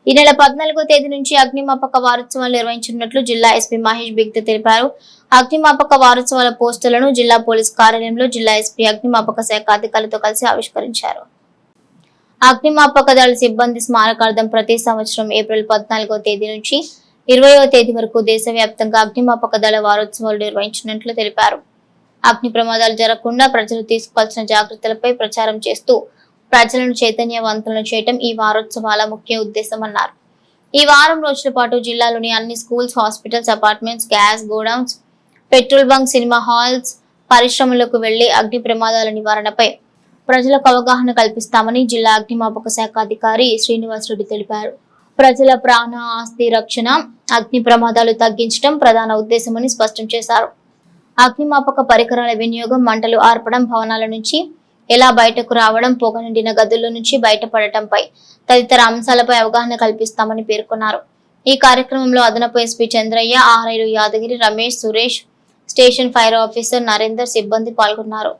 ఈ నెల 14వ తేదీ నుంచి అగ్నిమాపక వారోత్సవాలు నిర్వహించనున్నట్లు జిల్లా ఎస్పీ మహేష్ బిగ్తే తెలిపారు. అగ్నిమాపక వారోత్సవాల పోస్టర్లను జిల్లా పోలీస్ కార్యాలయంలో జిల్లా ఎస్పీ అగ్నిమాపక శాఖ అధికారులతో కలిసి ఆవిష్కరించారు. అగ్నిమాపక దళ సిబ్బంది స్మారకార్థం ప్రతి సంవత్సరం ఏప్రిల్ 14వ తేదీ నుంచి 20వ తేదీ వరకు దేశవ్యాప్తంగా అగ్నిమాపక దళ వారోత్సవాలు నిర్వహించినట్లు తెలిపారు. అగ్ని ప్రమాదాలు జరగకుండా ప్రజలు తీసుకోవాల్సిన జాగ్రత్తలపై ప్రచారం చేస్తూ ప్రజలను చైతన్యవంతులను చేయడం ఈ వారోత్సవాల ముఖ్య ఉద్దేశమన్నారు. ఈ వారం రోజుల పాటు జిల్లాలోని అన్ని schools, hospitals, apartments, gas godowns, petrol bunk, cinema halls, పరిశ్రమలకు వెళ్లి అగ్ని ప్రమాదాల నివారణపై ప్రజలకు అవగాహన కల్పిస్తామని జిల్లా అగ్నిమాపక శాఖ అధికారి శ్రీనివాస్ రెడ్డి తెలిపారు. ప్రజల ప్రాణ ఆస్తి రక్షణ, అగ్ని ప్రమాదాలు తగ్గించడం ప్రధాన ఉద్దేశమని స్పష్టం చేశారు. అగ్నిమాపక పరికరాల వినియోగం, మంటలు ఆర్పడం, భవనాల నుంచి ఎలా బయటకు రావడం, పొగ నిండిన గదుల నుంచి బయటపడటంపై తదితర అంశాలపై అవగాహన కల్పిస్తామని పేర్కొన్నారు. ఈ కార్యక్రమంలో అదనపు ఎస్పీ చంద్రయ్య, ఆర్ఐలు Yadagiri, Ramesh, Suresh, station fire officer Narender, సిబ్బంది పాల్గొన్నారు.